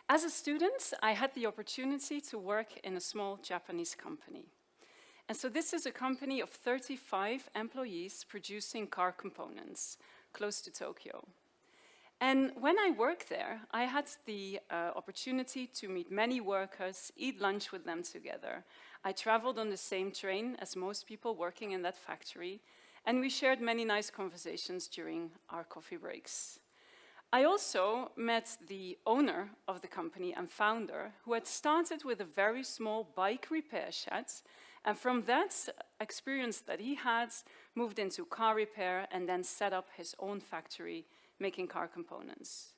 As a student, I had the opportunity to work in a small Japanese company. And so this is a company of 35 employees producing car components close to Tokyo. And when I worked there, I had the opportunity to meet many workers, eat lunch with them together. I traveled on the same train as most people working in that factory, and we shared many nice conversations during our coffee breaks. I also met the owner of the company and founder, who had started with a very small bike repair shed, and from that experience that he had, moved into car repair and then set up his own factory making car components.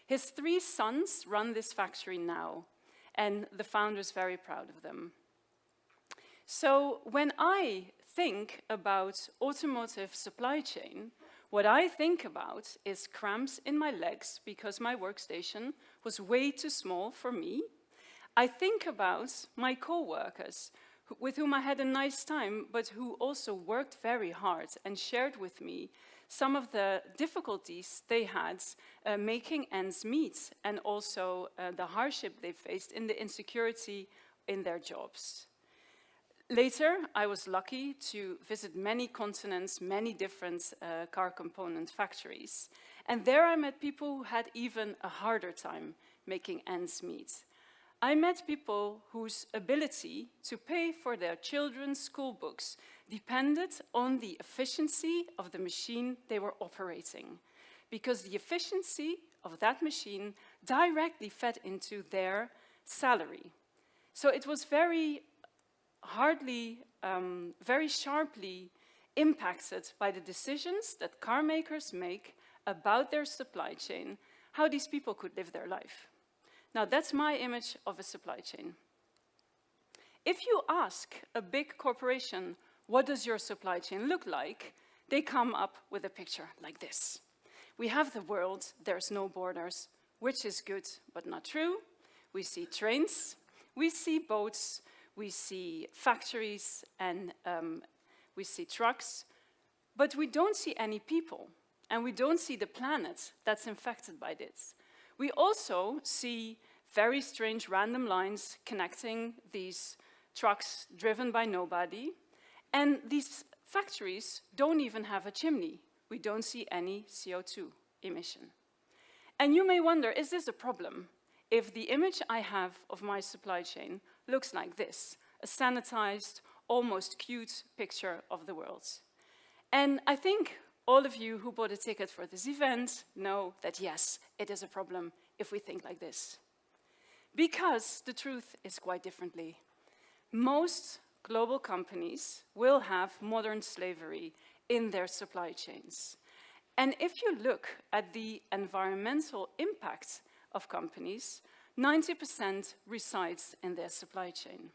His 3 sons run this factory now, and the founder is very proud of them. So when I think about automotive supply chain, what I think about is cramps in my legs because my workstation was way too small for me. I think about my co-workers with whom I had a nice time, but who also worked very hard and shared with me some of the difficulties they had making ends meet, and also the hardship they faced in the insecurity in their jobs. Later, I was lucky to visit many continents, many different car component factories. And there I met people who had even a harder time making ends meet. I met people whose ability to pay for their children's school books depended on the efficiency of the machine they were operating, because the efficiency of that machine directly fed into their salary. So it was very sharply impacted by the decisions that car makers make about their supply chain, how these people could live their life. Now, that's my image of a supply chain. If you ask a big corporation, what does your supply chain look like? They come up with a picture like this. We have the world, there's no borders, which is good but not true. We see trains, we see boats, we see factories, and we see trucks, but we don't see any people, and we don't see the planet that's infected by this. We also see very strange random lines connecting these trucks driven by nobody, and these factories don't even have a chimney. We don't see any CO2 emission. And you may wonder, is this a problem? If the image I have of my supply chain looks like this, a sanitized, almost cute picture of the world. And I think all of you who bought a ticket for this event know that yes, it is a problem if we think like this. Because the truth is quite differently. Most global companies will have modern slavery in their supply chains. And if you look at the environmental impact of companies, 90% resides in their supply chain.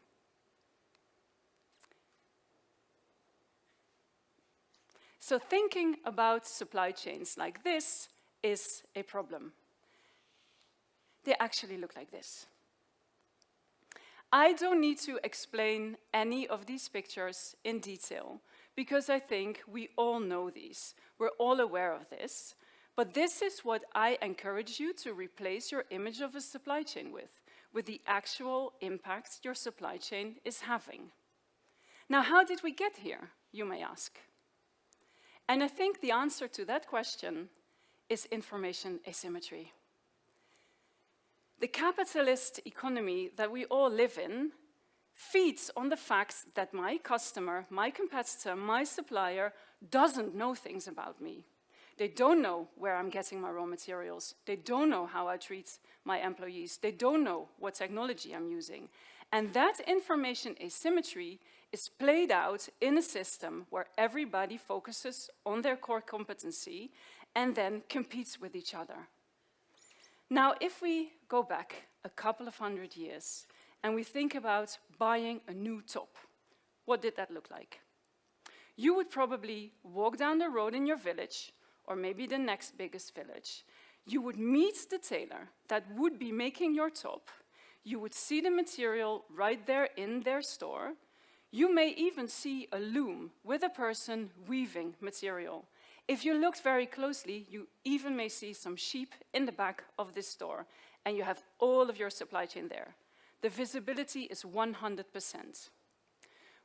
So thinking about supply chains like this is a problem. They actually look like this. I don't need to explain any of these pictures in detail, because I think we all know these. We're all aware of this. But this is what I encourage you to replace your image of a supply chain with the actual impact your supply chain is having. Now, how did we get here, you may ask? And I think the answer to that question is information asymmetry. The capitalist economy that we all live in feeds on the fact that my customer, my competitor, my supplier doesn't know things about me. They don't know where I'm getting my raw materials. They don't know how I treat my employees. They don't know what technology I'm using. And that information asymmetry is played out in a system where everybody focuses on their core competency and then competes with each other. Now, if we go back a couple of 100 years and we think about buying a new top, what did that look like? You would probably walk down the road in your village, or maybe the next biggest village. You would meet the tailor that would be making your top. You would see the material right there in their store. You may even see a loom with a person weaving material. If you looked very closely, you even may see some sheep in the back of this store. and you have all of your supply chain there. The visibility is 100%.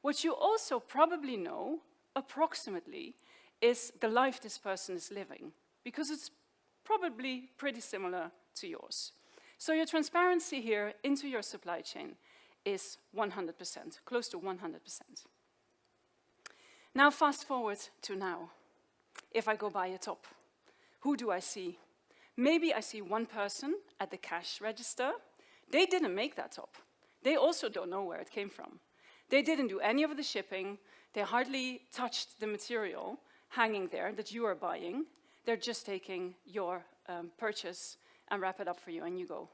What you also probably know, approximately, is the life this person is living, because it's probably pretty similar to yours. So your transparency here into your supply chain is 100%, close to 100%. Now fast forward to now. If I go buy a top, who do I see? Maybe I see one person at the cash register. They didn't make that top. They also don't know where it came from. They didn't do any of the shipping. They hardly touched the material hanging there that you are buying. They're just taking your purchase and wrap it up for you, and you go.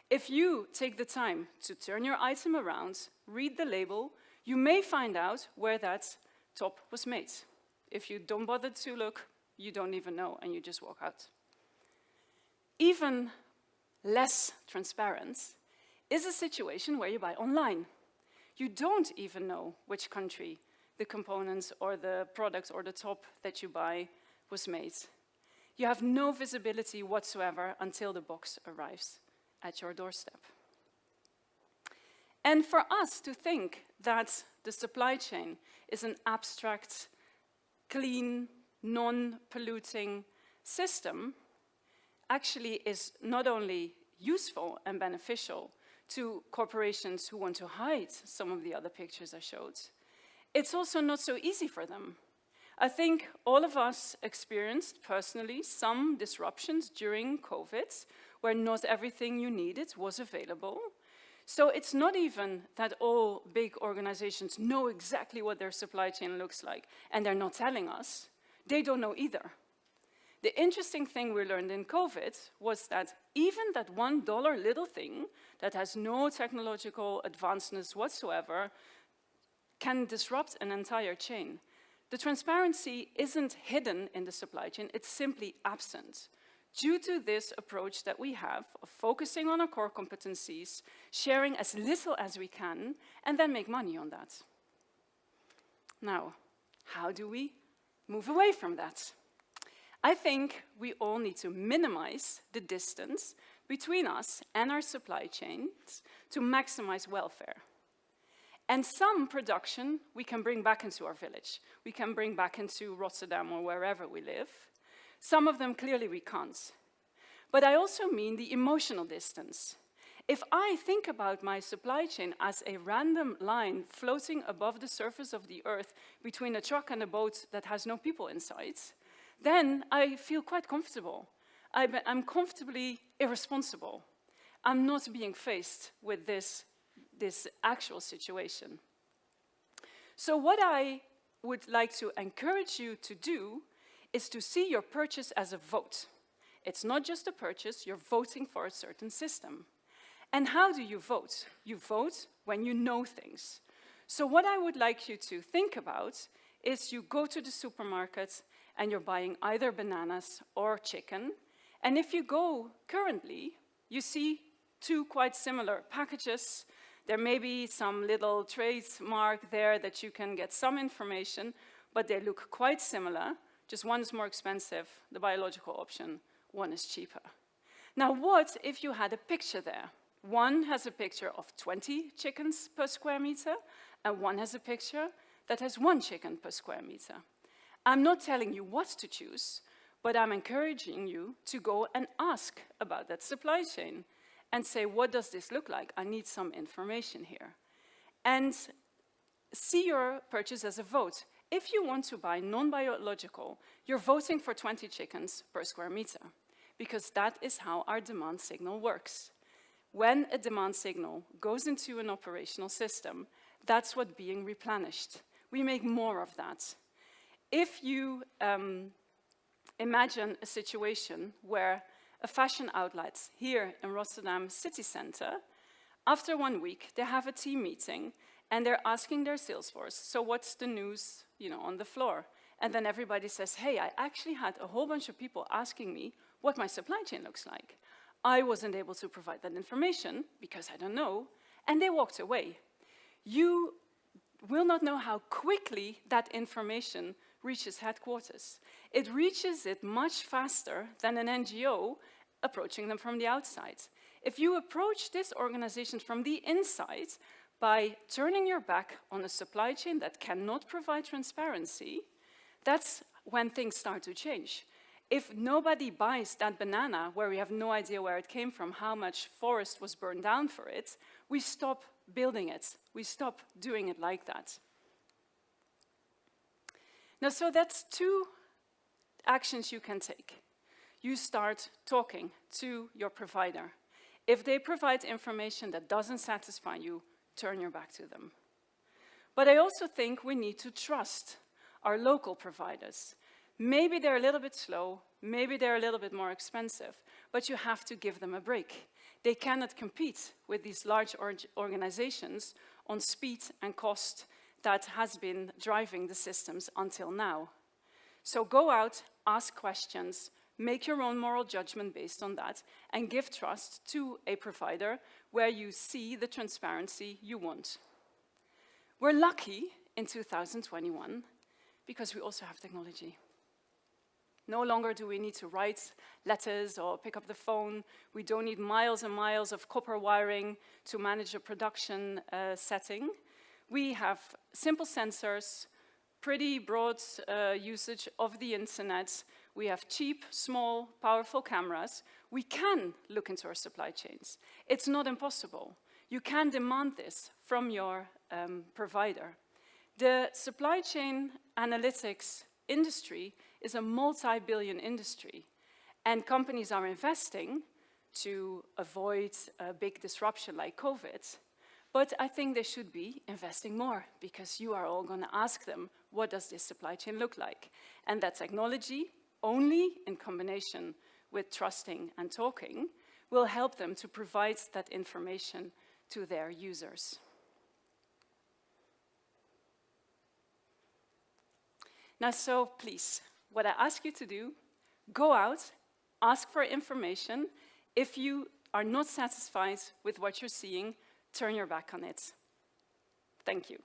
If you take the time to turn your item around, read the label, you may find out where that top was made. If you don't bother to look, you don't even know, and you just walk out. Even less transparent is a situation where you buy online. You don't even know which country the components or the products or the top that you buy was made. You have no visibility whatsoever until the box arrives at your doorstep. And for us to think that the supply chain is an abstract, clean, non-polluting system actually is not only useful and beneficial to corporations who want to hide some of the other pictures I showed, it's also not so easy for them. I think all of us experienced personally some disruptions during COVID where not everything you needed was available. So it's not even that all big organizations know exactly what their supply chain looks like and they're not telling us. They don't know either. The interesting thing we learned in COVID was that even that $1 little thing that has no technological advancements whatsoever can disrupt an entire chain. The transparency isn't hidden in the supply chain, it's simply absent. Due to this approach that we have of focusing on our core competencies, sharing as little as we can, and then make money on that. Now, how do we move away from that? I think we all need to minimize the distance between us and our supply chains to maximize welfare. And some production we can bring back into our village. We can bring back into Rotterdam or wherever we live. Some of them clearly we can't. But I also mean the emotional distance. If I think about my supply chain as a random line floating above the surface of the earth between a truck and a boat that has no people inside, then I feel quite comfortable. I'm comfortably irresponsible. I'm not being faced with this actual situation. So what I would like to encourage you to do is to see your purchase as a vote. It's not just a purchase, you're voting for a certain system. And how do you vote? You vote when you know things. So what I would like you to think about is you go to the supermarket and you're buying either bananas or chicken. And if you go currently, you see two quite similar packages. There may be some little trademark there that you can get some information, but they look quite similar. Just one is more expensive, the biological option, one is cheaper. Now what if you had a picture there? One has a picture of 20 chickens per square meter, and one has a picture that has 1 chicken per square meter. I'm not telling you what to choose, but I'm encouraging you to go and ask about that supply chain and say, what does this look like? I need some information here. And see your purchase as a vote. If you want to buy non-biological, you're voting for 20 chickens per square meter, because that is how our demand signal works. When a demand signal goes into an operational system, that's what's being replenished. We make more of that. If you imagine a situation where a fashion outlet here in Rotterdam city center, after 1 week, they have a team meeting and they're asking their sales force, so what's the news, on the floor? And then everybody says, hey, I actually had a whole bunch of people asking me what my supply chain looks like. I wasn't able to provide that information because I don't know, and they walked away. You will not know how quickly that information reaches headquarters. It reaches it much faster than an NGO approaching them from the outside. If you approach this organization from the inside by turning your back on a supply chain that cannot provide transparency, that's when things start to change. If nobody buys that banana where we have no idea where it came from, how much forest was burned down for it, we stop building it. We stop doing it like that. Now, so that's two actions you can take. You start talking to your provider. If they provide information that doesn't satisfy you, turn your back to them. But I also think we need to trust our local providers. Maybe they're a little bit slow, maybe they're a little bit more expensive, but you have to give them a break. They cannot compete with these large organizations on speed and cost that has been driving the systems until now. So go out, ask questions, make your own moral judgment based on that, and give trust to a provider where you see the transparency you want. We're lucky in 2021 because we also have technology. No longer do we need to write letters or pick up the phone. We don't need miles and miles of copper wiring to manage a production setting. We have simple sensors, pretty broad usage of the internet. We have cheap, small, powerful cameras. We can look into our supply chains. It's not impossible. You can demand this from your provider. The supply chain analytics industry is a multi-billion industry, and companies are investing to avoid a big disruption like COVID. But I think they should be investing more, because you are all going to ask them, what does this supply chain look like? And that technology, only in combination with trusting and talking, will help them to provide that information to their users. Now, so please, what I ask you to do, go out, ask for information. If you are not satisfied with what you're seeing, turn your back on it. Thank you.